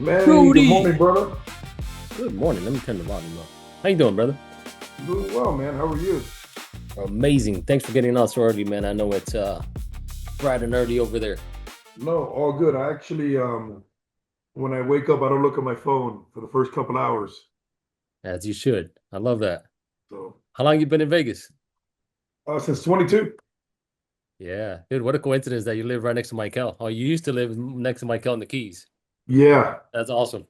Manny, good Rudy. morning, brother. Good morning. Let me turn the volume up. How you doing, brother? Doing well, man. How are you? Amazing. Thanks for getting on so early, man. I know it's bright and early over there. No, all good. I actually, when I wake up, I don't look at my phone for the first couple hours. As you should. I love that. So, How long you been in Vegas? since 22. Yeah, dude. What a coincidence that you live right next to Michael. Oh, you used to live next to Michael in the Keys. Yeah, That's awesome.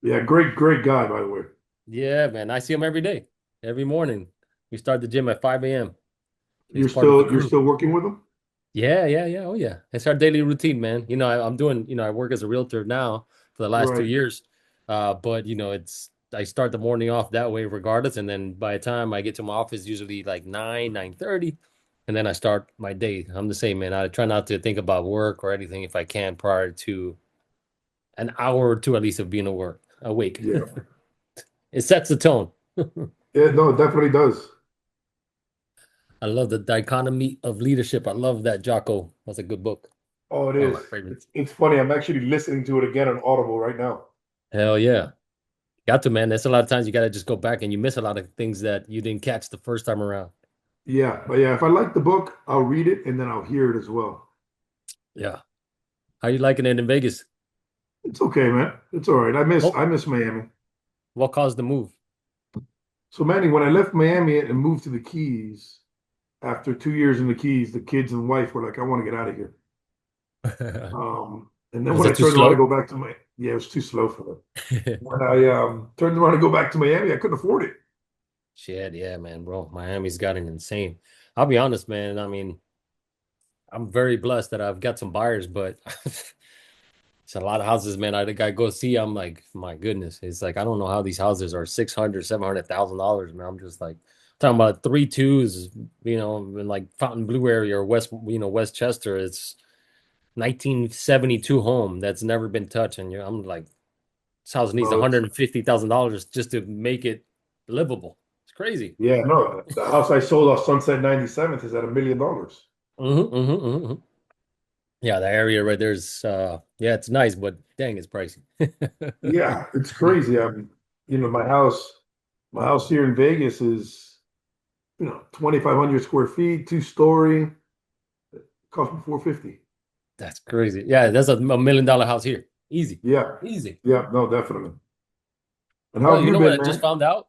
yeah, great guy, by the way. Yeah, man. I see him every day, every morning. We start the gym at 5 a.m. He's You're part of the still you're crew. still working with him? Yeah, yeah, yeah. Oh, yeah. It's our daily routine, man. I'm doing, I work as a realtor now for the last two Right. years. But I start the morning off that way regardless. And then by the time I get to my office, usually like 9:30. And then I start my day. I'm the same, man. I try not to think about work or anything if I can prior to an hour or two at least of being awake. Yeah. It sets the tone. Yeah, no, it definitely does. I love the dichotomy of leadership. I love that, Jocko. That's a good book. Oh, it One of my is. favorites. It's funny. I'm actually listening to it again on Audible right now. Hell yeah. Got to, man. That's a lot of times you got to just go back and you miss a lot of things that you didn't catch the first time around. Yeah, but yeah, if I like the book, I'll read it and then I'll hear it as well. Yeah. How you liking it in Vegas? It's okay, man. It's all right. I miss What I miss Miami. what caused the move? So Manny, when I left Miami and moved to the Keys, after 2 years in the Keys, the kids and wife were like, "I want to get out of here." And then Was when I it too turned around to slow? go back to my, yeah, it was too slow for them. When I turned around to go back to Miami, I couldn't afford it. Shit, yeah, man, bro. Miami's gotten insane. I'll be honest, man. I mean, I'm very blessed that I've got some buyers, but it's a lot of houses, man. I think I go see, I'm like, my goodness. It's like I don't know how these houses are 600, $700,000, man. I'm just like talking about three twos, in like Fontainebleau area or Westchester. It's 1972 home that's never been touched, and I'm like, this house needs No, it's $150,000 just to make it livable. It's crazy. yeah, no. The house I sold off Sunset 97th is at $1 million. Yeah, the area right there's yeah, it's nice, but dang, it's pricey. Yeah, it's crazy. My house here in Vegas is 2,500 square feet, 2 story. Cost me 450. That's crazy. Yeah, that's a $1 million house here. Easy. Yeah, Easy. yeah, no, definitely. And how Well, have you you know what been, I just man? found out?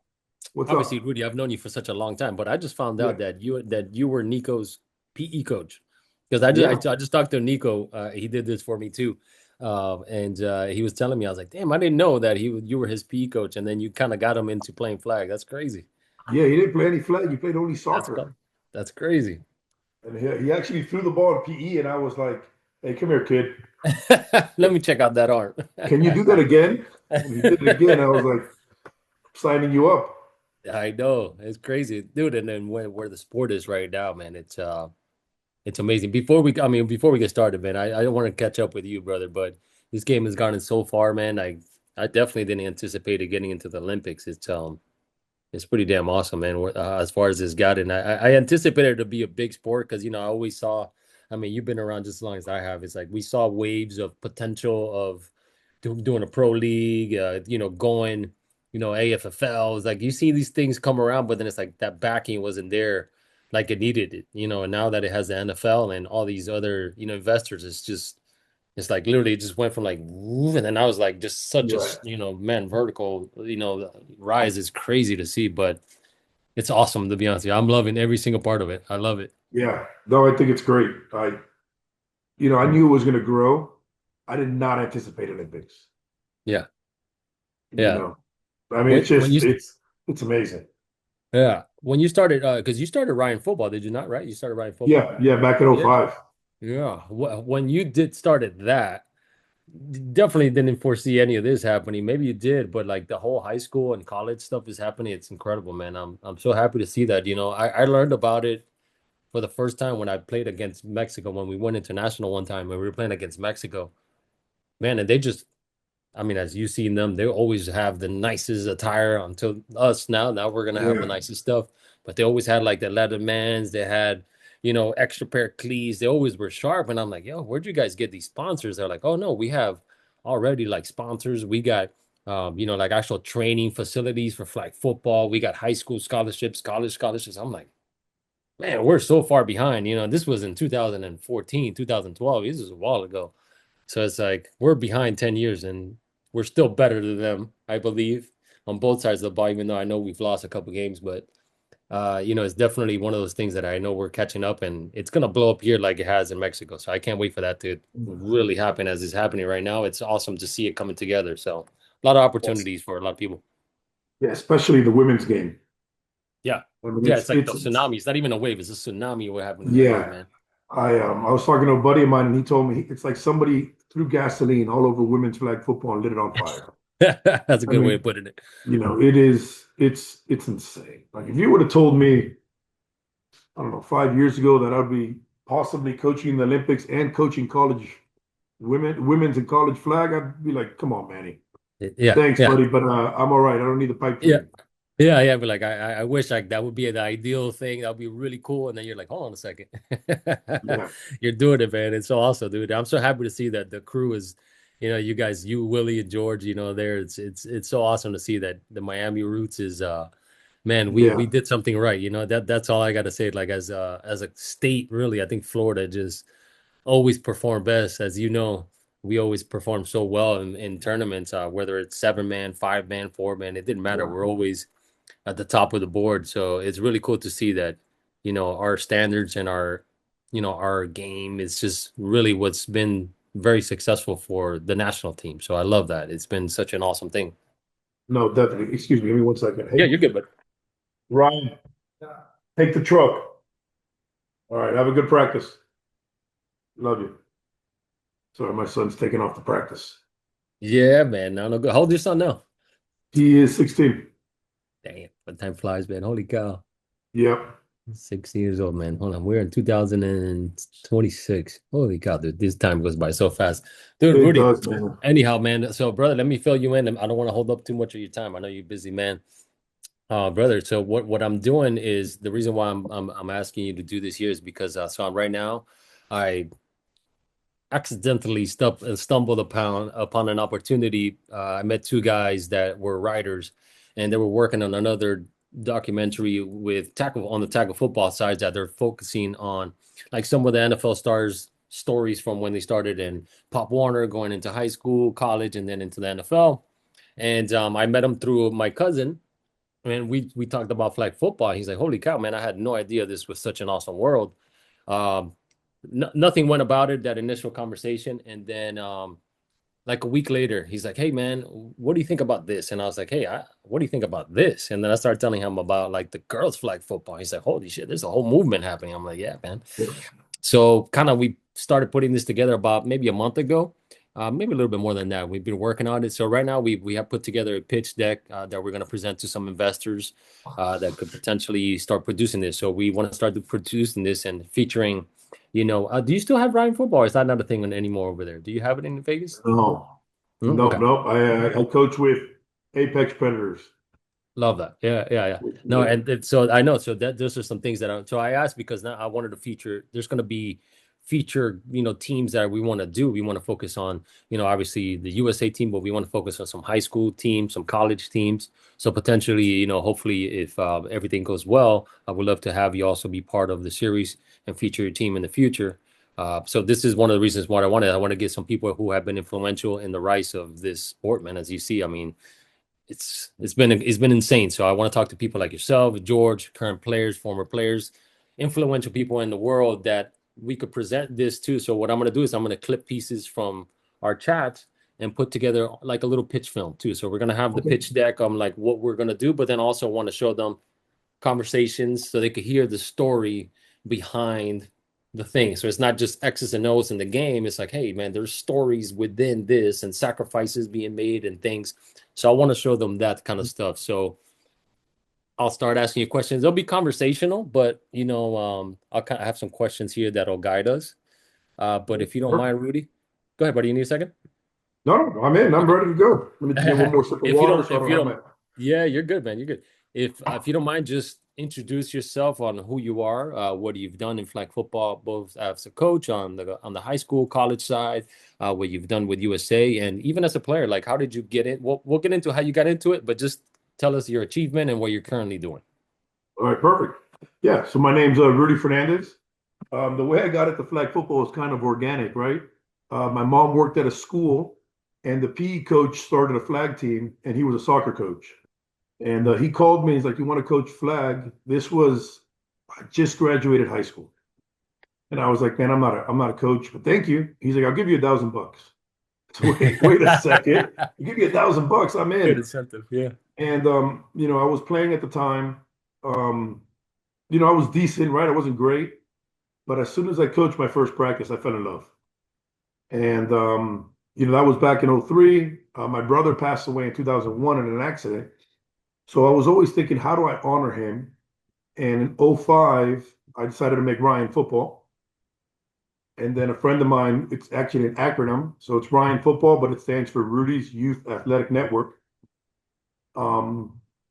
What's Obviously, up? Rudy, I've known you for such a long time, but I just found Yeah, out that you were Nico's PE coach. Because yeah. I just talked to Nico. He did this for me too. And he was telling me, I was like, damn, I didn't know that you were his PE coach, and then you kind of got him into playing flag. That's crazy. Yeah, he didn't play any flag. He played only That's soccer. that's crazy. And he actually threw the ball in PE, and I was like, "Hey, come here, kid. Let me check out that arm. Can you do that again?" And he did it again. I was like, signing you up. I know it's crazy, dude. And then where the sport is right now, man, it's amazing. Before we get started, man, I don't want to catch up with you, brother, but this game has gone so far, man. I definitely didn't anticipate it getting into the Olympics. It's pretty damn awesome, man. As far as it's gotten, I anticipated it to be a big sport because I always saw. I mean, you've been around just as long as I have. It's like we saw waves of potential of doing a pro league, going, AFFL. It's like you see these things come around, but then it's like that backing wasn't there like it needed it, and now that it has the NFL and all these other, investors, it's like literally it just went from like, woof, and then I was like, just such a, Yeah, man, vertical, rise is crazy to see, but it's awesome to be honest with you. I'm loving every single part of it. I love it. yeah. No, I think it's great. I knew it was going to grow. I did not anticipate Olympics. Yeah. You Yeah. know, I mean, When when you it's amazing. yeah, when you started because you started writing football, did you not, right? You started writing football. Yeah, yeah. Back in Yeah. '05. Yeah. When you did started that, definitely didn't foresee any of this happening. Maybe you did, but like the whole high school and college stuff is happening. It's incredible, man. I'm so happy to see that. I learned about it for the first time when I played against Mexico when we went international one time when we were playing against Mexico. Man, and they just, I mean, as you seen them, they always have the nicest attire until us now. Now we're gonna have the Yeah, nicest stuff. But they always had like the Leathermans, they had, extra pair of cleats. They always were sharp. And I'm like, yo, where'd you guys get these sponsors? They're like, oh no, we have already like sponsors. We got like actual training facilities for flag football. We got high school scholarships, college scholarships. I'm like, man, we're so far behind. This was in 2014, 2012. This is a while ago. So it's like we're behind 10 years and we're still better than them, I believe, on both sides of the ball, even though I know we've lost a couple games, but it's definitely one of those things that I know we're catching up and it's gonna blow up here like it has in Mexico. So I can't wait for that to really happen as is happening right now. It's awesome to see it coming together. So a lot of Yes. opportunities for a lot of people. Yeah, especially the women's game. Yeah. I mean, Yeah, it's like the tsunami. It's not even a wave, it's a tsunami what happening right now, yeah. man. I was talking to a buddy of mine, and he told me it's like somebody threw gasoline all over women's flag football and lit it on fire. That's a I good way of mean, putting it. it's insane. Like if you would have told me, I don't know, 5 years ago that I'd be possibly coaching the Olympics and coaching college women's and college flag, I'd be like, come on, Manny. Yeah, Thanks, yeah. buddy, but I'm all right. I don't need the pipe Yeah. dream. Yeah, yeah, but like I wish like that would be the ideal thing. That would be really cool. And then you're like, hold on a second. Yeah, You're doing it, man. It's so awesome, dude. I'm so happy to see that the crew is, you guys, you, Willie and George, there. It's so awesome to see that the Miami roots is man, we yeah. did something right. That's all I gotta say. Like as a state, really, I think Florida just always perform best. As you know, we always perform so well in tournaments, whether it's 7-man, 5-man, 4-man, it didn't matter. Yeah. We're always at the top of the board. So it's really cool to see that, our standards and our game is just really what's been very successful for the national team. So I love that. It's been such an awesome thing. No, definitely. Excuse me. Give me 1 second. Yeah, Hey, you're good, but Ryan, take the truck. All right. Have a good practice. Love you. Sorry, my son's taking off to practice. yeah, man. No, no good. How old is your son now? He is 16. Damn, but time flies, man. Holy cow. Yep. 16 years old, man. Hold on. We're in 2026. Holy cow, dude. This time goes by so fast. Dude, It Rudy. does, man. Anyhow, man. So, brother, let me fill you in. I don't want to hold up too much of your time. I know you're busy, man. Brother, so what I'm doing is the reason why I'm asking you to do this here is because so right now I accidentally stumbled upon an opportunity. I met two guys that were writers, and they were working on another documentary with tackle on the tackle football side that they're focusing on like some of the NFL stars stories from when they started in Pop Warner, going into high school, college, and then into the NFL. And I met him through my cousin, and we talked about flag football. He's like, "Holy cow, man! I had no idea this was such an awesome world." Um, Nothing went about it that initial conversation, and then like a week later, he's like, "Hey, man, what do you think about this?" And I was like, "Hey, what do you think about this?" And then I started telling him about like the girls' flag football. He's like, "Holy shit, there's a whole movement happening." I'm like, "Yeah, man." So kind of we started putting this together about maybe a month ago, maybe a little bit more than that. We've been working on it. So right now we have put together a pitch deck that we're going to present to some investors that could potentially start producing this. So we want to start producing this and featuring. Do you still have Ryan football? Or is that not a thing anymore over there? Do you have it in Vegas? No, Mm, no, okay. no. I coach with Apex Predators. Love that. Yeah, yeah, yeah. No, Yeah. so I know. So that those are some things that so I asked because now I wanted to feature. There's going to be feature, teams that we want to do. We want to focus on, obviously the USA team, but we want to focus on some high school teams, some college teams. So potentially, hopefully, if everything goes well, I would love to have you also be part of the series and feature your team in the future. So this is one of the reasons why I wanted. I want to get some people who have been influential in the rise of this sport, man. As you see, I mean it's been insane. So I want to talk to people like yourself, George, current players, former players, influential people in the world that we could present this to. So what I'm going to do is I'm going to clip pieces from our chat and put together like a little pitch film too. So we're going to have the Okay. pitch deck on like what we're going to do, but then also want to show them conversations so they could hear the story behind the thing. So it's not just X's and O's in the game. It's like, hey, man, there's stories within this and sacrifices being made and things. So I want to show them that kind of stuff. So I'll start asking you questions. They'll be conversational, but I'll kind of have some questions here that'll guide us. But if you don't Sure. mind, Rudy, go ahead, buddy. You need a second? No, no, I'm in. I'm Okay. ready to go. Let me get one more sip of If you water don't, so I if don't you have don't, my. yeah, you're good, man. You're good. If you don't mind, just introduce yourself on who you are, what you've done in flag football, both as a coach on the high school, college side, what you've done with USA, and even as a player? Like, how did you get in? We'll get into how you got into it, but just tell us your achievement and what you're currently doing. All right, perfect. Yeah, so my name's Rudy Fernandez. The way I got into flag football is kind of organic, right? My mom worked at a school, and the PE coach started a flag team, and he was a soccer coach. And he called me. He's like, "You want to coach flag?" This was I just graduated high school, and I was like, "Man, I'm not a coach, but thank you." He's like, "I'll give you $1,000." So wait a second. I'll give you $1,000. I'm Good in. incentive, yeah. And I was playing at the time. Um, I was decent, right? I wasn't great, but as soon as I coached my first practice, I fell in love. And that was back in '03. My brother passed away in 2001 in an accident. So I was always thinking, how do I honor him? And in '05, I decided to make Ryan football. And then a friend of mine, it's actually an acronym. So it's Ryan football, but it stands for Rudy's Youth Athletic Network.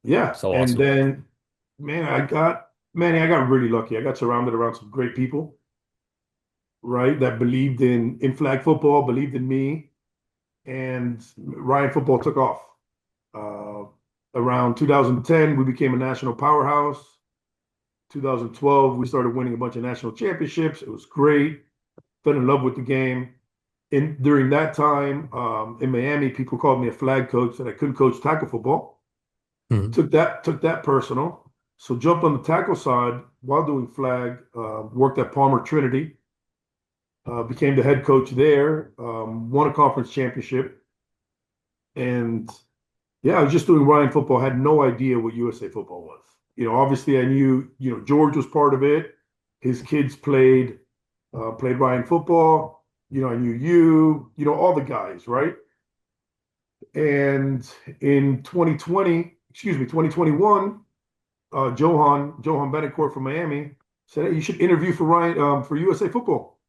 Yeah. So And awesome. then, man, Manny, I got really lucky. I got surrounded around some great people, right? That believed in flag football, believed in me. And Ryan football took off. Uh, Around 2010, we became a national powerhouse. 2012, we started winning a bunch of national championships. It was great. Fell in love with the game. And during that time, in Miami, people called me a flag coach that I couldn't coach tackle football. Mhm. Took that personal. So jumped on the tackle side while doing flag. Worked at Palmer Trinity. Became the head coach there. Won a conference championship. And yeah, I was just doing Ryan football. Had no idea what USA football was. Obviously I knew, George was part of it. His kids played Ryan football. I knew all the guys, right? And in 2021, Johan Betancourt from Miami said, "Hey, you should interview for Ryan for USA football."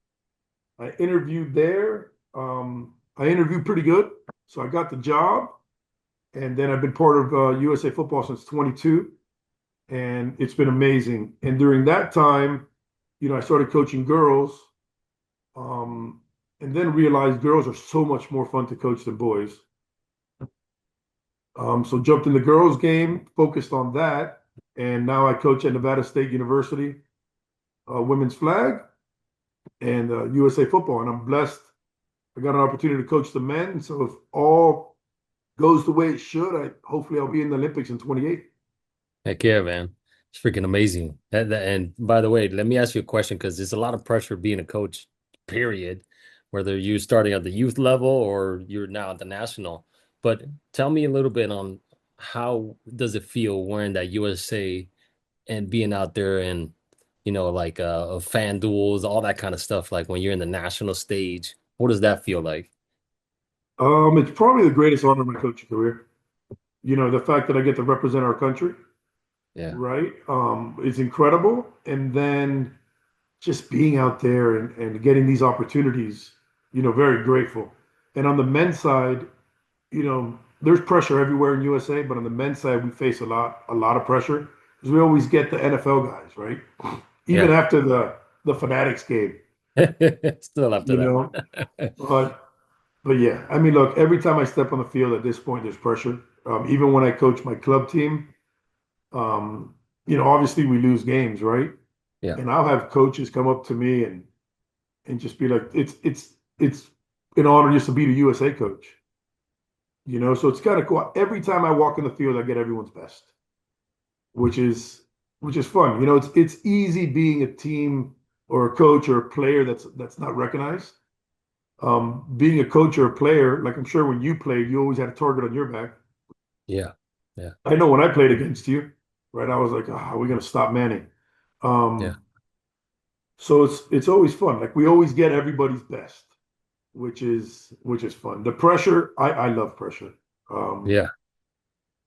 I interviewed there. I interviewed pretty good, so I got the job. And then I've been part of USA football since 22, and it's been amazing. And during that time, I started coaching girls, um, and then realized girls are so much more fun to coach than boys. So jumped in the girls' game, focused on that, and now I coach at Nevada State University, women's flag and USA football. And I'm blessed. I got an opportunity to coach the men. So if all goes the way it should, hopefully I'll be in the Olympics in 28. Heck yeah, man. It's freaking amazing. And by the way, let me ask you a question because there's a lot of pressure being a coach, period, whether you're starting at the youth level or you're now at the national. But tell me a little bit on how does it feel wearing that USA and being out there and, like fan duels, all that kind of stuff, like when you're in the national stage, what does that feel like? It's probably the greatest honor of my coaching career. The fact that I get to represent our country, Yeah. right? Is incredible. And then just being out there and getting these opportunities, very grateful. And on the men's side, there's pressure everywhere in USA, but on the men's side, we face a lot of pressure because we always get the NFL guys, right? Even Yeah. after the Fanatics game, Still after you know. that. But yeah, I mean, look, every time I step on the field at this point, there's pressure. Even when I coach my club team, um, obviously we lose games, right? Yeah. And I'll have coaches come up to me and just be like, it's an honor just to be the USA coach. So it's kind of cool. Every time I walk in the field, I get everyone's best, which is which is fun. It's easy being a team or a coach or a player that's not recognized. Being a coach or a player, like I'm sure when you played, you always had a target on your back. Yeah. Yeah. I know when I played against you, right? I was like, oh, are we gonna stop Manny? Yeah. So it's always fun. Like we always get everybody's best, which is fun. The pressure, I love pressure. Um, Yeah.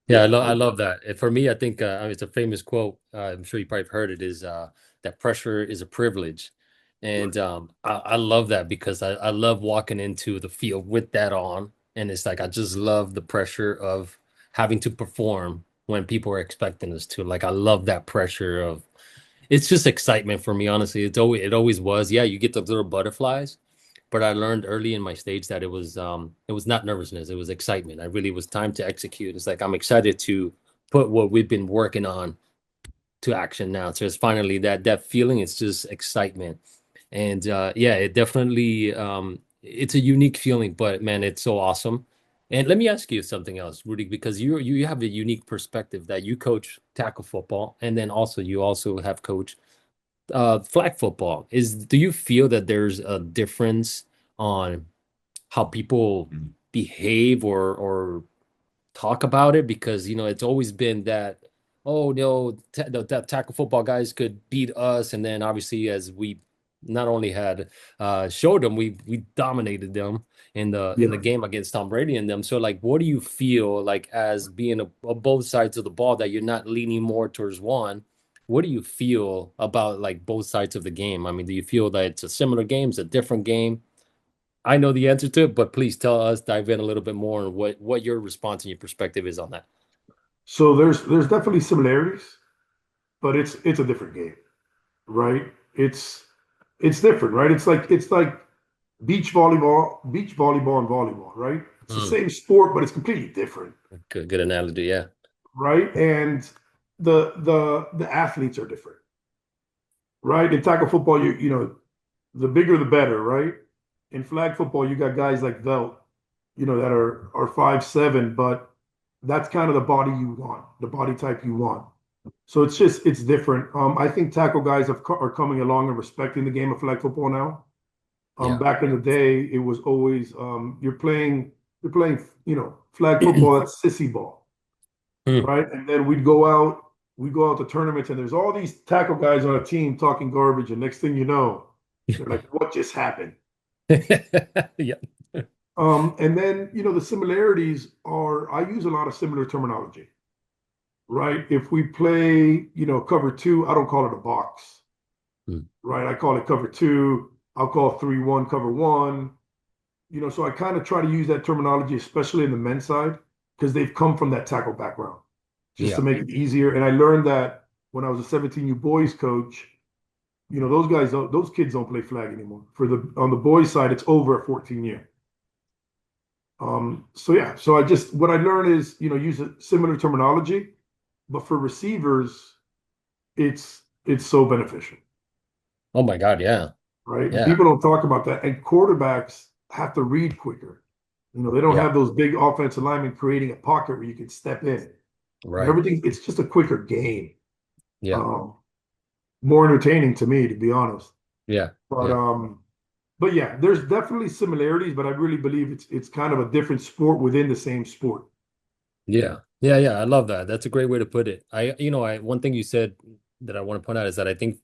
Yeah, yeah, I love that. And for me, I think I mean, it's a famous quote. I'm sure you probably have heard it is that pressure is a privilege. right. And I love that because I love walking into the field with that on. And it's like I just love the pressure of having to perform. when people are expecting us to. Like I love that pressure of it's just excitement for me, honestly. It always was. Yeah, you get those little butterflies, but I learned early in my stage that it was not nervousness, it was excitement. I really was time to execute. It's like I'm excited to put what we've been working on to action now. So it's finally that feeling, it's just excitement. And yeah, it definitely it's a unique feeling, but man, it's so awesome. And let me ask you something else, Rudy, because you have a unique perspective that you coach tackle football, and then also you also have coached flag football. Do you feel that there's a difference on how people behave or talk about it? Because it's always been that, oh no, the tackle football guys could beat us, and then obviously as we not only had showed them, we dominated them in the Yeah. game against Tom Brady and them. So like, what do you feel like as being a both sides of the ball, that you're not leaning more towards one? What do you feel about like both sides of the game? I mean, do you feel that it's a similar game, it's a different game? I know the answer to it, but please tell us, dive in a little bit more on what your response and your perspective is on that. So there's definitely similarities, but it's a different game, right? It's different, right? It's like beach volleyball and volleyball, right? It's the Mm, same sport, but it's completely different, good analogy. Yeah. right? And the athletes are different, right? In tackle football, the bigger the better, right? In flag football, you got guys like Velt, that are 5'7", but that's kind of the body you want, the body type you want. So it's different. I think tackle guys are coming along and respecting the game of flag football now. Yeah. Back in the day, it was always you're playing flag football, that's sissy ball, Mm. right? And then we go out to tournaments, and there's all these tackle guys on a team talking garbage, and next thing you know, they're like, "What just happened?" Yeah. And then the similarities are I use a lot of similar terminology, right? If we play, cover two, I don't call it a box, Mm. right? I call it cover two. I'll call 3-1 cover one. So I kind of try to use that terminology, especially in the men's side, because they've come from that tackle background, just to Yeah. make it easier. And I learned that when I was a 17U boys coach. Those kids don't play flag anymore. On the boys side, it's over at 14 year. So yeah, so what I learned is, use a similar terminology, but for receivers, it's so beneficial, Oh my God. Yeah. right? And Yeah. people don't talk about that. And quarterbacks have to read quicker. They don't Yeah. have those big offensive linemen creating a pocket where you can step in. Right. Everything, it's just a quicker game. Yeah. Um, More entertaining to me, to be honest. Yeah. But Yeah. um, but yeah, there's definitely similarities, but I really believe it's kind of a different sport within the same sport. Yeah. Yeah. Yeah. I love that. That's a great way to put it. One thing you said that I want to point out is that I think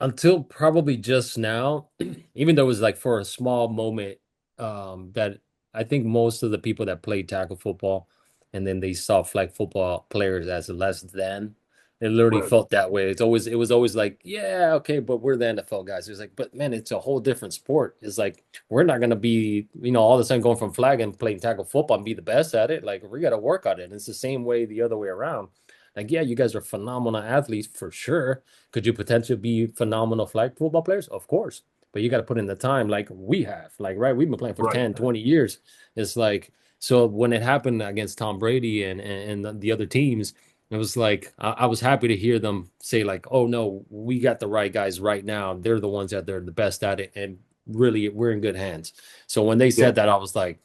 until probably just now, even though it was like for a small moment, that I think most of the people that played tackle football and then they saw flag football players as less than, it literally Right. felt that way. It was always like, yeah, okay, but we're the NFL guys. It's like, but man, it's a whole different sport. It's like we're not gonna be, all of a sudden going from flag and playing tackle football and be the best at it. Like we gotta work on it. And it's the same way the other way around. Like, yeah, you guys are phenomenal athletes for sure. Could you potentially be phenomenal flag football players? Of course. But you got to put in the time like we have. Like, right, we've been playing for Right. 10, 20 years. It's like, so when it happened against Tom Brady and the other teams, it was like, I was happy to hear them say, like, oh no, we got the right guys right now. They're the ones that they're the best at it. And really, we're in good hands. So when they Yeah. said that, I was like,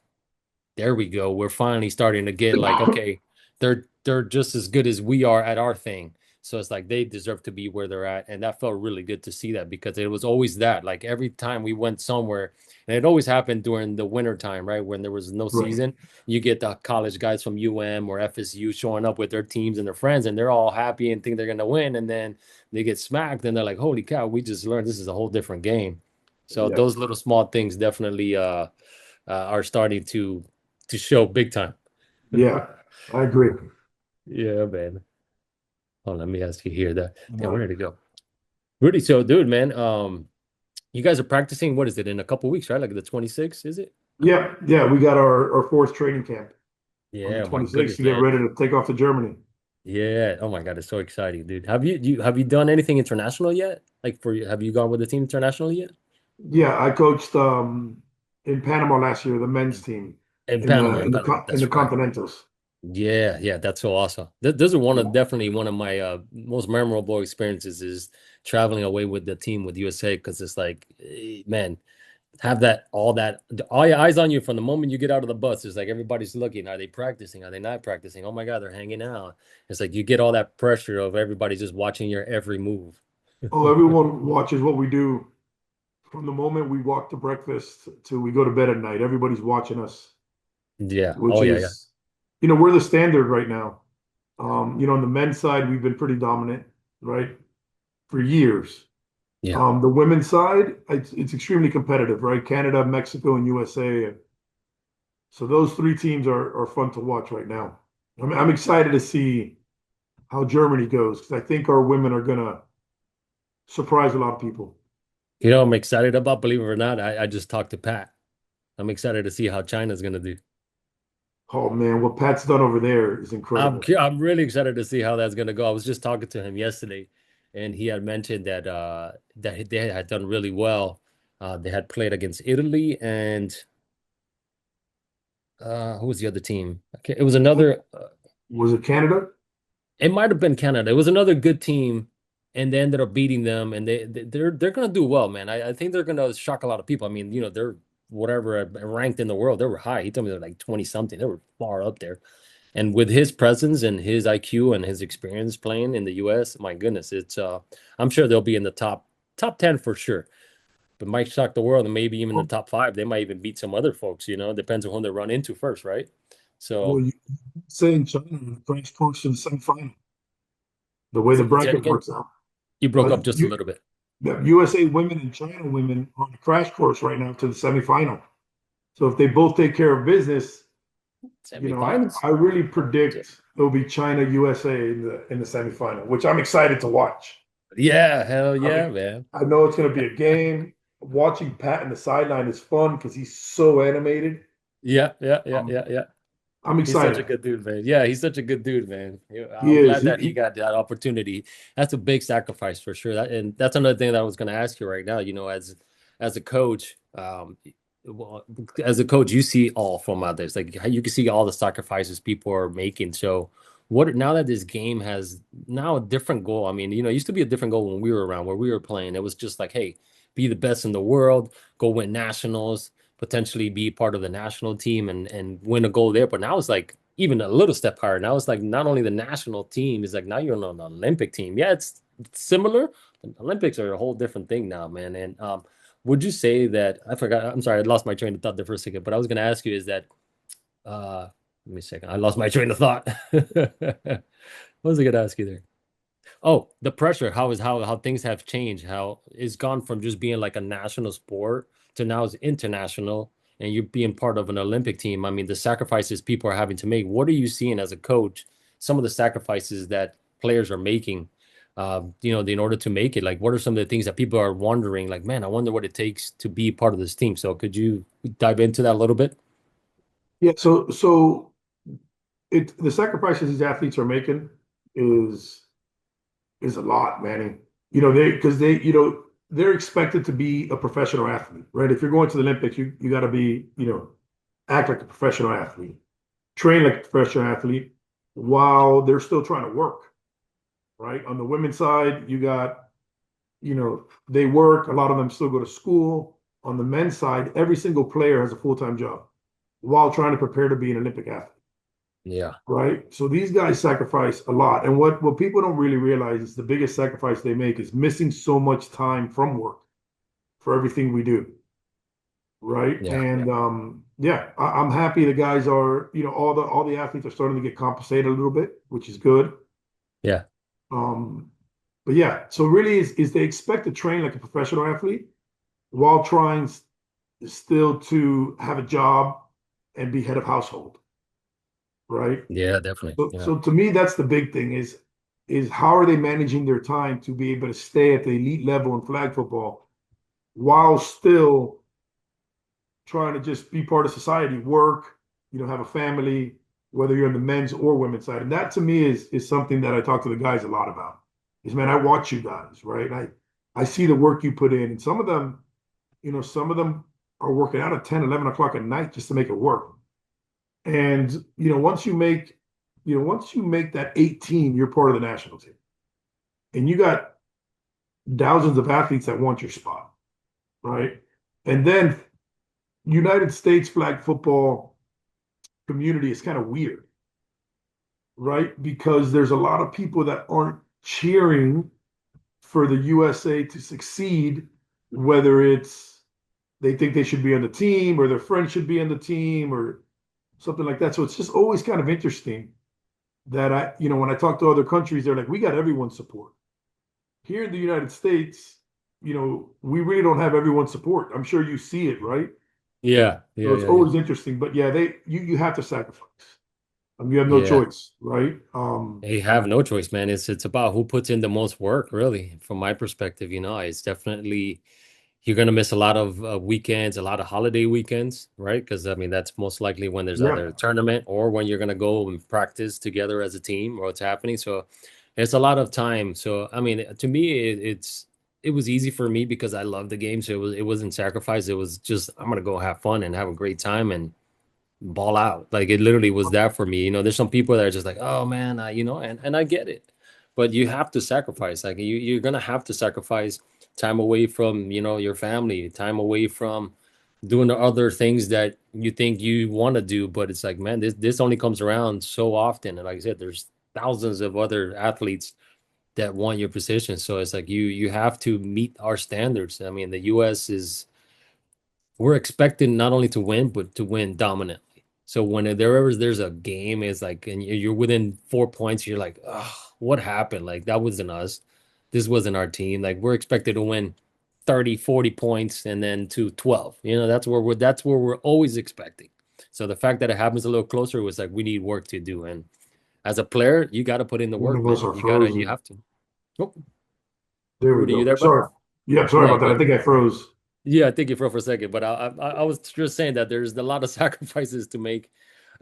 there we go. We're finally starting to get like, okay, they're just as good as we are at our thing. So it's like they deserve to be where they're at. And that felt really good to see that because it was always that. Like every time we went somewhere, and it always happened during the winter time, right? When there was no Right. season, you get the college guys from UM or FSU showing up with their teams and their friends, and they're all happy and think they're gonna win, and then they get smacked, and they're like, holy cow, we just learned this is a whole different game. So Yeah. those little small things definitely are starting to show big time. Yeah. I agree. Yeah, man. Oh, let me ask you here that. Damn, Right. where did it go? Rudy, so dude, man, you guys are practicing, what is it, in a couple weeks, right? Like the 26th, is it? Yeah. Yeah. We got our fourth training camp on the Yeah, my 26th goodness, to get man. ready to take off to Germany. Yeah. Oh my God, it's so exciting, dude. Have you done anything international yet? Like have you gone with the team internationally yet? Yeah, I coached in Panama last year, the men's team In Panama, in the that's right. Continentals. Yeah, yeah, that's so awesome. Those are Yeah. definitely one of my most memorable experiences is traveling away with the team with USA because it's like, man, have all your eyes on you from the moment you get out of the bus. It's like everybody's looking. Are they practicing? Are they not practicing? Oh my God, they're hanging out. It's like you get all that pressure of everybody just watching your every move. Oh, everyone watches what we do from the moment we walk to breakfast till we go to bed at night. Everybody's watching us, Yeah. which Oh yeah, yeah, is, we're the standard right now. On the men's side, we've been pretty dominant, right, for years. yeah. The women's side, it's extremely competitive, right? Canada, Mexico, and USA. So those three teams are fun to watch right now. I'm excited to see how Germany goes because I think our women are gonna surprise a lot of people. You know, I'm excited about, believe it or not, I just talked to Pat. I'm excited to see how China's gonna do. Oh man, what Pat's done over there is incredible. I'm really excited to see how that's gonna go. I was just talking to him yesterday, and he had mentioned that that they had done really well. They had played against Italy and who was the other team? Okay, it was another. Was it Canada? It might have been Canada. It was another good team, and they ended up beating them. And they're gonna do well, man. I think they're gonna shock a lot of people. I mean, they're whatever ranked in the world. They were high. He told me they're like 20 something. They were far up there. And with his presence and his IQ and his experience playing in the US, my goodness, it's I'm sure they'll be in the top 10 for sure. But might shock the world and maybe even the Well, top five. They might even beat some other folks, depends on who they run into first, right? well, So you say in China, the French coach to the semifinal. The way the say that bracket again. works out. You broke up just a little bit. The USA women and China women are on a crash course right now to the semifinal. So if they both take care of business, Semifinals. I really predict it'll be China USA in the semifinal, which I'm excited to watch. Yeah, hell I yeah, mean, man. I know it's going to be a game. Watching Pat in the sideline is fun because he's so animated. Yeah, yeah, yeah, Um, yeah, yeah. I'm He's such a excited. good dude, man. Yeah, he's such a good dude, man. Yeah, He I'm is. glad that he got that opportunity. That's a big sacrifice for sure. And that's another thing that I was going to ask you right now. As a coach, well, as a coach, you see all from others. Like you can see all the sacrifices people are making. So, what now that this game has now a different goal? I mean, it used to be a different goal when we were around, where we were playing. It was just like, hey, be the best in the world, go win nationals, potentially be part of the national team and win a gold there. But now it's like even a little step higher. Now it's like not only the national team, it's like now you're on an Olympic team. Yeah, it's similar. Olympics are a whole different thing now, man. And would you say that I forgot? I'm sorry, I lost my train of thought there for a second. But I was going to ask you is that let me a second. I lost my train of thought. What was I going to ask you there? Oh, the pressure, how things have changed, how it's gone from just being like a national sport to now it's international and you're being part of an Olympic team. I mean, the sacrifices people are having to make. What are you seeing as a coach? Some of the sacrifices that players are making, in order to make it. Like, what are some of the things that people are wondering? Like, man, I wonder what it takes to be part of this team. So, could you dive into that a little bit? Yeah. So the sacrifices these athletes are making is is a lot, Manny. They're expected to be a professional athlete, right? If you're going to the Olympics, you got to be, act like a professional athlete, train like a professional athlete while they're still trying to work, right? On the women's side, you got, they work, a lot of them still go to school. On the men's side, every single player has a full-time job while trying to prepare to be an Olympic athlete, Yeah, right? So these guys sacrifice a lot. And what people don't really realize is the biggest sacrifice they make is missing so much time from work for everything we do, right? yeah, yeah, And yeah, I'm happy the guys are, all the athletes are starting to get compensated a little bit, which is good. yeah, Um, but yeah, so really is they expect to train like a professional athlete while trying still to have a job and be head of household, right? yeah, definitely. Yeah, So to me, that's the big thing is how are they managing their time to be able to stay at the elite level in flag football while still trying to just be part of society, work, have a family, whether you're on the men's or women's side. And that to me is something that I talk to the guys a lot about. Is man, I watch you guys, right? I see the work you put in. And some of them, some of them are working out at 10, 11 o'clock at night just to make it work. And once you make that 18, you're part of the national team. And you got thousands of athletes that want your spot, right? And then United States flag football community is kind of weird, right? Because there's a lot of people that aren't cheering for the USA to succeed, whether it's they think they should be on the team or their friend should be on the team or something like that. So it's just always kind of interesting that when I talk to other countries, they're like, we got everyone's support. Here in the United States, we really don't have everyone's support. I'm sure you see it, right? Yeah, So yeah, it's yeah, yeah. always interesting. But yeah, you have to sacrifice. You have no Yeah. choice, right? They have no choice, man. It's about who puts in the most work, really. From my perspective, it's definitely you're gonna miss a lot of weekends, a lot of holiday weekends, right? Because I mean, that's most likely when there's Yeah, either a tournament or when you're gonna go and practice together as a team or what's happening. So it's a lot of time. So I mean, to me, it was easy for me because I love the game. So it wasn't sacrifice. It was just I'm gonna go have fun and have a great time and ball out. Like it literally was that for me. There's some people that are just like, oh man, and I get it. But you have to sacrifice. Like you're gonna have to sacrifice time away from, your family, time away from doing the other things that you think you want to do. But it's like, man, this only comes around so often. And like I said, there's thousands of other athletes that want your position. So it's like you have to meet our standards. I mean, the US is we're expected not only to win, but to win dominantly. So when there's a game, it's like, and you're within 4 points, you're like, oh, what happened? Like, that wasn't us. This wasn't our team. Like, we're expected to win 30, 40 points and then to 12. That's where we're always expecting. So the fact that it happens a little closer was like, we need work to do. And as a player, you got to put in the one work, of us man. are You frozen. have to. Oh, There we Rudy, you go. there, bud? Sorry. Yeah, sorry Yeah, about that. I good. think I froze. Yeah, I think you for a second, but I was just saying that there's a lot of sacrifices to make,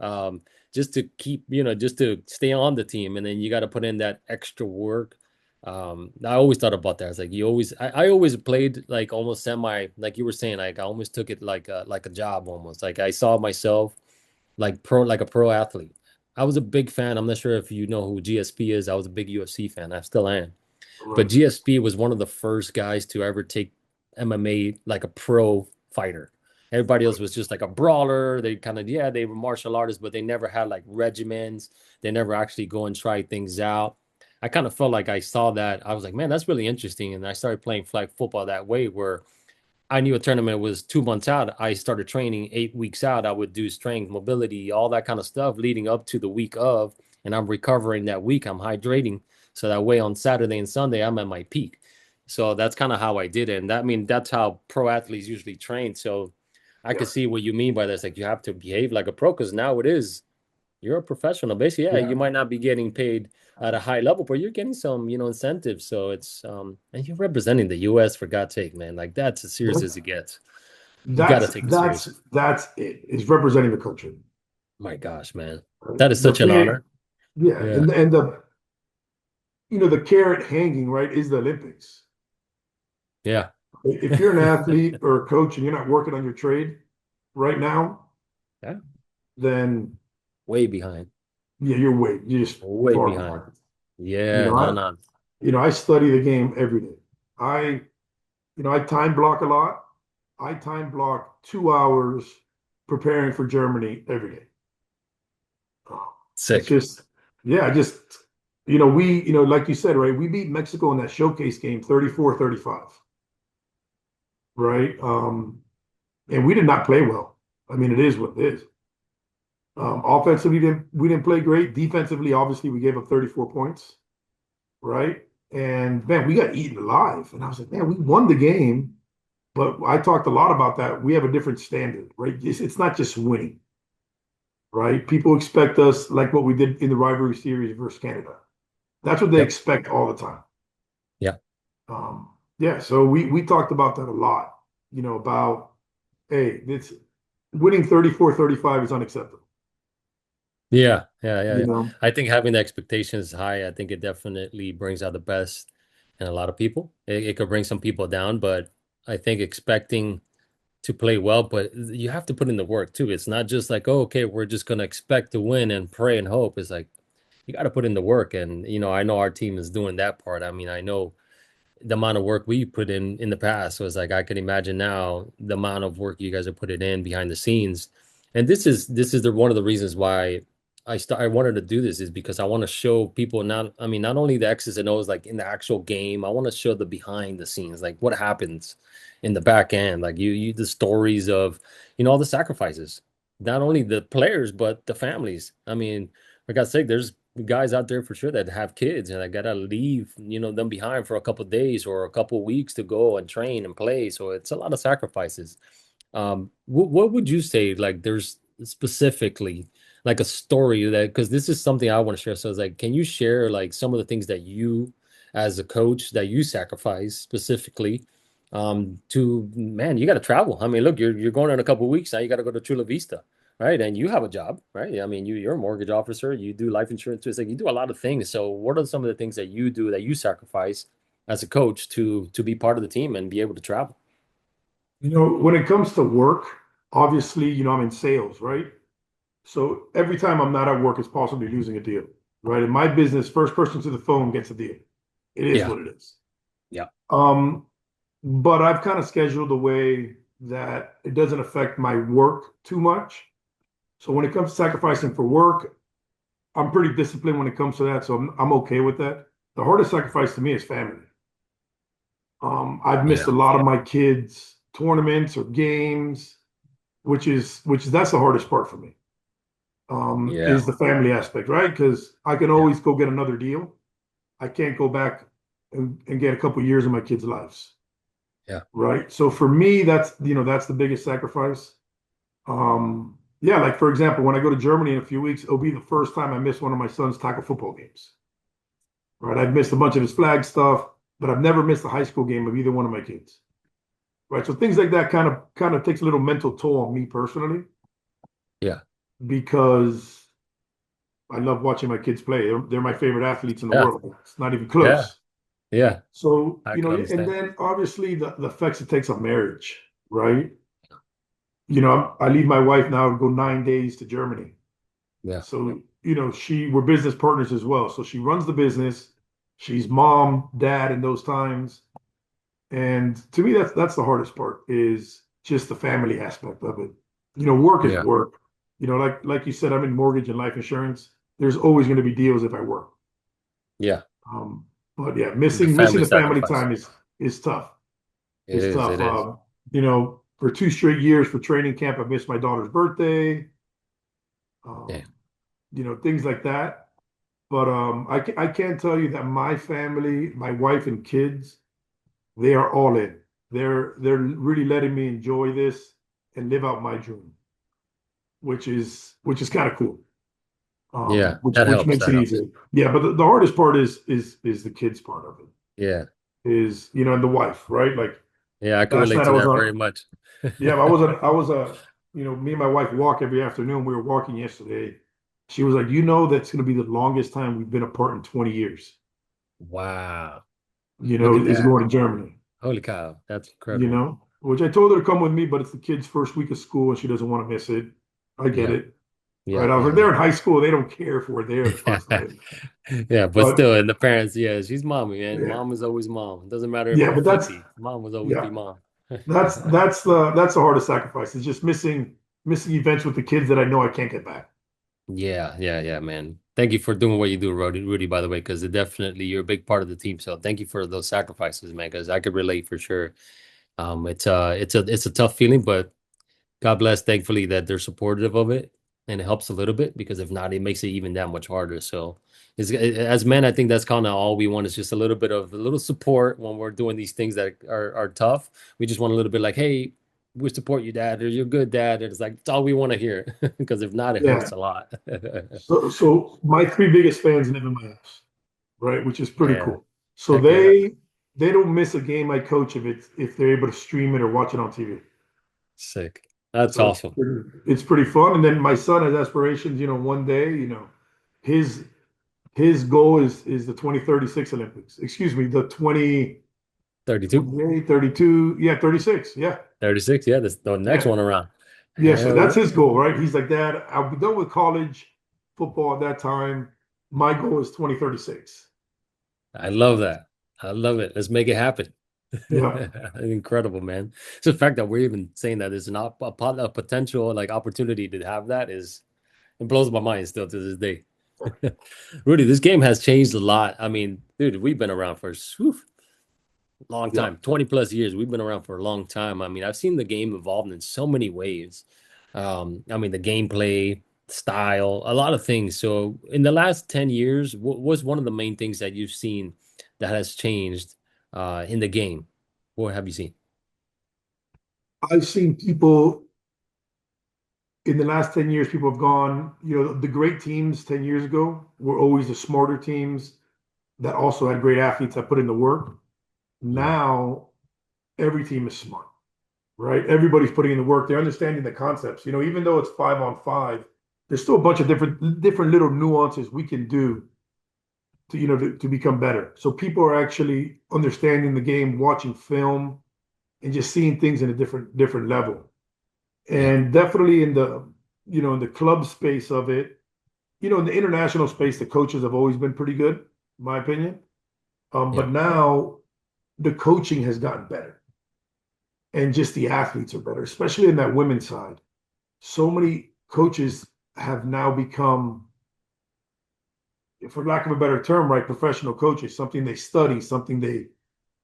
um, just to keep, just to stay on the team, and then you got to put in that extra work. I always thought about that. It's like I always played like almost semi, like you were saying, like I almost took it like a job almost. Like I saw myself like a pro athlete. I was a big fan. I'm not sure if you know who GSP is. I was a big UFC fan. I still am. But Right. GSP was one of the first guys to ever take MMA like a pro fighter. Everybody else Right. was just like a brawler. They kind of, yeah, they were martial artists, but they never had like regimens. They never actually go and try things out. I kind of felt like I saw that. I was like, man, that's really interesting. And I started playing flag football that way where I knew a tournament was 2 months out. I started training 8 weeks out. I would do strength, mobility, all that kind of stuff leading up to the week of. And I'm recovering that week. I'm hydrating. So that way on Saturday and Sunday, I'm at my peak. So that's kind of how I did it. And that's how pro athletes usually train. So I Yeah. could see what you mean by this. Like you have to behave like a pro because now it is you're a professional. Basically, yeah, Yeah. you might not be getting paid at a high level, but you're getting some, incentives. So it's and you're representing the US for God's sake, man. Like that's as serious That, as it gets. You got to that's take it that's serious. that's it. Is representing the country. My gosh, man. Right? That is The such an thing, honor. yeah, Yeah. and the carrot hanging, right, is the Olympics. Yeah. If you're an athlete or a coach and you're not working on your trade right now, Yeah. then Way behind. yeah, you're just Way far behind. behind. You Yeah, know, no, I no. I study the game every day. I I time block a lot. I time block 2 hours preparing for Germany every day. Oh, it's Sick. just, yeah, like you said, right? We beat Mexico in that showcase game 34-35, right? And we did not play well. I mean, it is what it is. Offensively, we didn't play great. Defensively, obviously, we gave up 34 points, right? And man, we got eaten alive. And I was like, man, we won the game, but I talked a lot about that. We have a different standard, right? It's not just winning, right? People expect us like what we did in the rivalry series versus Canada. That's what they Yep. expect all the time. Yeah. Yeah, so we talked about that a lot, about hey, it's winning 34-35 is unacceptable. You Yeah. know, I think having the expectations high, I think it definitely brings out the best in a lot of people. It could bring some people down, but I think expecting to play well, but you have to put in the work too. It's not just like, oh, okay, we're just gonna expect to win and pray and hope. It's like you got to put in the work, and I know our team is doing that part. I mean, I know the amount of work we put in the past was like I can imagine now the amount of work you guys are putting in behind the scenes. And this is one of the reasons why I wanted to do this is because I want to show people not only the X's and O's like in the actual game, I want to show the behind the scenes, like what happens in the back end, like you the stories of all the sacrifices, not only the players but the families. I mean, for God's sake, there's guys out there for sure that have kids and I gotta leave, them behind for a couple of days or a couple of weeks to go and train and play. So it's a lot of sacrifices. What would you say, like, there's specifically like a story that, because this is something I want to share. So it's like, can you share like some of the things that you, as a coach, that you sacrifice specifically? To man, you got to travel. I mean, look, you're going in a couple of weeks now. You got to go to Chula Vista, right? And you have a job, right? I mean, you're a mortgage officer. You do life insurance. It's like you do a lot of things. So, what are some of the things that you do that you sacrifice as a coach to be part of the team and be able to travel? when it comes to work, obviously, I'm in sales, right? So every time I'm not at work, it's possibly losing a deal, right? In my business, first person to the phone gets a deal. It is Yeah, what it is. yeah, Um, but I've kind of scheduled a way that it doesn't affect my work too much. So when it comes to sacrificing for work, I'm pretty disciplined when it comes to that. So I'm okay with that. The hardest sacrifice to me is family. I've missed yeah, a lot of my kids' tournaments or games, which is that's the hardest part for me. yeah, Is the family aspect, right? Because I can yeah, always go get another deal. I can't go back and get a couple of years of my kids' lives, yeah. right? So for me, that's the biggest sacrifice. Yeah, like for example, when I go to Germany in a few weeks, it'll be the first time I miss one of my son's tackle football games. Right? I've missed a bunch of his flag stuff, but I've never missed a high school game of either one of my kids. Right. So things like that kind of takes a little mental toll on me personally Yeah. because I love watching my kids play. They're my favorite athletes in the Yeah. world. It's not even Yeah. close. Yeah. So, I can and understand. then obviously the effects it takes on marriage, right? I leave my wife now to go 9 days to Germany. Yeah. So, we're business partners as well. So she runs the business. She's mom, dad in those times. And to me, that's the hardest part is just the family aspect of it. Work is Yeah. work. Like you said, I'm in mortgage and life insurance. There's always going to be deals if I work. Yeah. Um, but yeah, The missing family the family sacrifice. time is tough. It It's is. tough. It is. For 2 straight years for training camp, I missed my daughter's birthday. Yeah. Um, things like that. But I can tell you that my family, my wife and kids, they are all in. They're really letting me enjoy this and live out my dream, which is kind of cool. Yeah. Which That which helps. makes That it helps. easier. Yeah, but the hardest part is the kids part of it. Yeah. Is and the wife, right? Like Yeah. I can last relate night I to was that on. very much. Yeah, I was me and my wife walk every afternoon. We were walking yesterday. She was like, that's going to be the longest time we've been apart in 20 years. Wow. Look at Is that. going to Germany. Holy cow. That's incredible. Which I told her to come with me, but it's the kid's first week of school and she doesn't want to miss it. I get Yeah. it. Right. Yeah. I was like, Yeah. they're in high school. They don't care if we're there the first Yeah. night. Yeah. But But still, and the parents, yeah, she's mommy, man. yeah, Mom is always mom. It doesn't matter if yeah, you're but that's 50. Mom will always be yeah, mom. that's the hardest sacrifice. It's just missing events with the kids that I know I can't get back. Yeah, man. Thank you for doing what you do, Rudy, by the way, because it definitely you're a big part of the team. So thank you for those sacrifices, man, because I could relate for sure. It's a tough feeling, but God bless, thankfully, that they're supportive of it and it helps a little bit because if not, it makes it even that much harder. So as men, I think that's kind of all we want is just a little support when we're doing these things that are tough. We just want a little bit like, hey, we support you, dad, or you're good, dad. And it's like it's all we want to hear because if not, it hurts Yeah. a lot. So my three biggest fans live in my house, right? Which is pretty Yeah. cool. So Heck yeah. they don't miss a game I coach if they're able to stream it or watch it on TV. Sick. That's So awesome. it's pretty fun. And then my son has aspirations, one day, his his goal is the 2036 Olympics. Excuse me, the 32, 32, yeah, 36. Yeah. 36. Yeah, this the next Yeah. one around. Yeah, so Hell that's yeah. his goal, right? He's like, Dad, I'll be done with college football at that time. My goal is 2036. I love that. I love it. Let's make it happen. Yeah. Incredible, man. So the fact that we're even saying that is not a potential like opportunity to have that is it blows my mind still to this day. Rudy, this game has changed a lot. I mean, dude, we've been around for whew, long Yeah. time, 20 plus years. We've been around for a long time. I mean, I've seen the game evolve in so many ways. I mean, the gameplay, style, a lot of things. So, in the last 10 years, what was one of the main things that you've seen that has changed in the game? What have you seen? I've seen people in the last 10 years, people have gone, the great teams 10 years ago were always the smarter teams that also had great athletes that put in the work. Mm, Now, every team is smart, right? Everybody's putting in the work. They're understanding the concepts. Even though it's 5-on-5, there's still a bunch of different little nuances we can do to become better. So people are actually understanding the game, watching film, and just seeing things in a different level. yeah, And definitely in the club space of it, in the international space, the coaches have always been pretty good, in my opinion. yeah, But now the coaching has gotten better, and just the athletes are better, especially in that women's side. So many coaches have now become, for lack of a better term, right, professional coaches, something they study, something they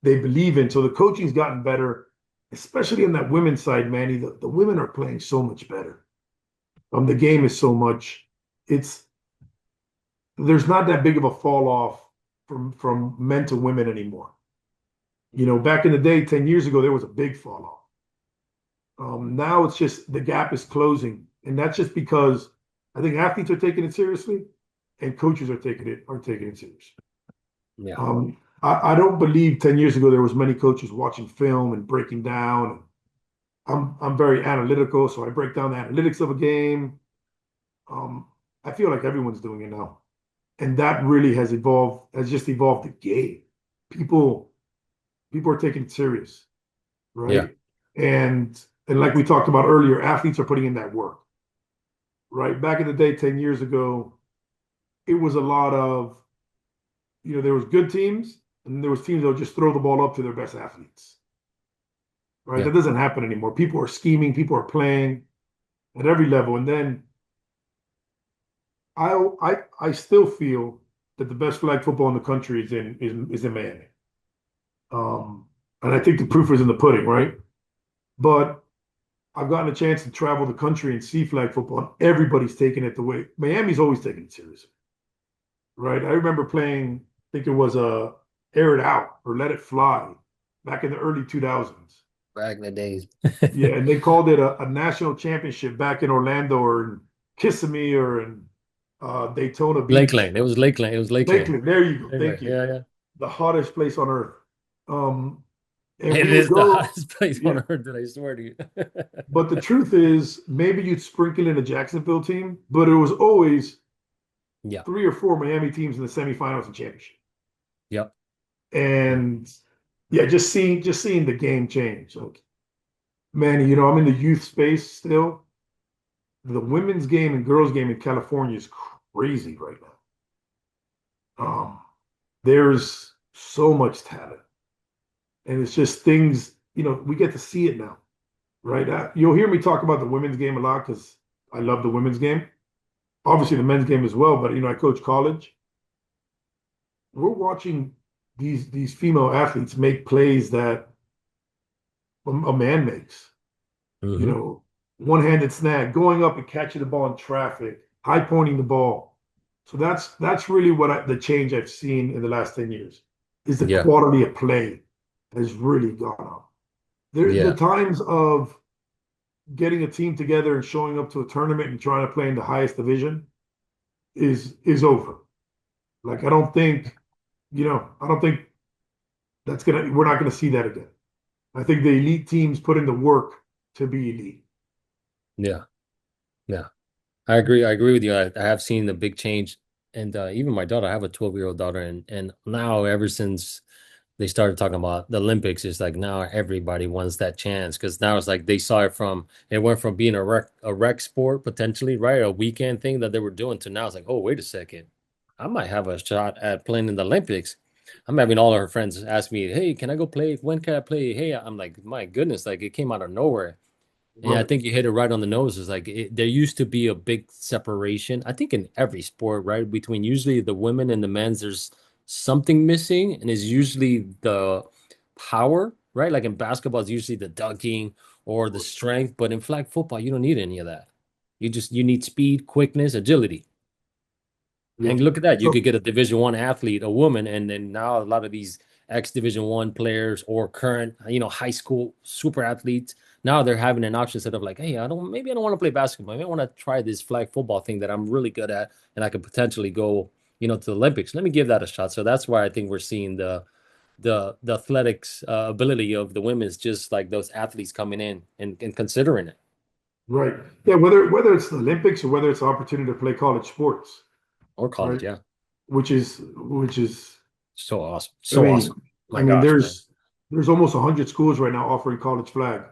believe in. So the coaching's gotten better, especially in that women's side, Manny. The women are playing so much better. The game is so much. It's there's not that big of a fall off from men to women anymore. Back in the day, 10 years ago, there was a big fall off. Now it's just the gap is closing, and that's just because I think athletes are taking it seriously, and coaches are taking it seriously. yeah, I don't believe 10 years ago there was many coaches watching film and breaking down. I'm very analytical, so I break down the analytics of a game. Um, I feel like everyone's doing it now, and that really has just evolved the game. People people are taking it serious, yeah, right? And like we talked about earlier, athletes are putting in that work, right? Back in the day, 10 years ago, it was a lot of, there was good teams, and there was teams that would just throw the ball up to their best athletes, right? yeah, That doesn't happen anymore. People are scheming, people are playing at every level. And then I still feel that the best flag football in the country is in Miami. Um, and I think the proof is in the pudding, right? But I've gotten a chance to travel the country and see flag football, and everybody's taking it the way Miami's always taking it seriously, right? I remember playing, I think it was Air It Out or Let It Fly back in the early 2000s. back in the days. Yeah, and they called it a national championship back in Orlando or in Kissimmee or in Daytona Beach. Lakeland. It was Lakeland. It was Lakeland. Lakeland, there you go. Thank Lakeland. you. Yeah, yeah. The hottest place on earth. Um, and It we would is the go, hottest place yeah. on earth, that I swear to you. But the truth is, maybe you'd sprinkle in a Jacksonville team, but it was always Yeah. 3 or 4 Miami teams in the semifinals and championship. Yep. Yep. And yeah, just seeing the game change. Like, man, I'm in the youth space still. The women's game and girls game in California is crazy right now. There's so much talent, and it's just things, we get to see it now, right? You'll hear me talk about the women's game a lot because I love the women's game. Obviously, the men's game as well, but I coach college. We're watching these female athletes make plays that a man makes. You Hmm. know, One-handed snag, going up and catching the ball in traffic, high pointing the ball. So that's really the change I've seen in the last 10 years is the Yeah. quality of play has really gone up. The Yeah. times of getting a team together and showing up to a tournament and trying to play in the highest division is over. Like I don't think we're not gonna see that again. I think the elite teams put in the work to be elite. Yeah. Yeah. I agree with you. I have seen a big change. And even my daughter, I have a 12-year-old daughter, and now ever since they started talking about the Olympics, it's like now everybody wants that chance because now it's like they saw it went from being a rec sport potentially, right? A weekend thing that they were doing to now it's like, oh, wait a second. I might have a shot at playing in the Olympics. I'm having all of her friends ask me, hey, can I go play? When can I play? Hey, I'm like, my goodness, like it came out of nowhere. And I Right, think you hit it right on the nose. Is like there used to be a big separation. I think in every sport, right, between usually the women and the men's, there's something missing, and it's usually the power, right? Like in basketball, it's usually the dunking or the strength. But in flag football, you don't need any of that. You need speed, quickness, agility. yeah. And look at that. You So could get a Division One athlete, a woman, and then now a lot of these ex Division One players or current, high school super athletes, now they're having an option instead of like, hey, maybe I don't want to play basketball. Maybe I want to try this flag football thing that I'm really good at and I could potentially go, to the Olympics. Let me give that a shot. So that's why I think we're seeing the athletics ability of the women's just like those athletes coming in and considering it. right, yeah. Whether it's the Olympics or whether it's the opportunity to play college sports, Or right? college, yeah. Which is So awesome. I So mean, awesome. I My mean, gosh, man. there's almost 100 schools right now offering college flag,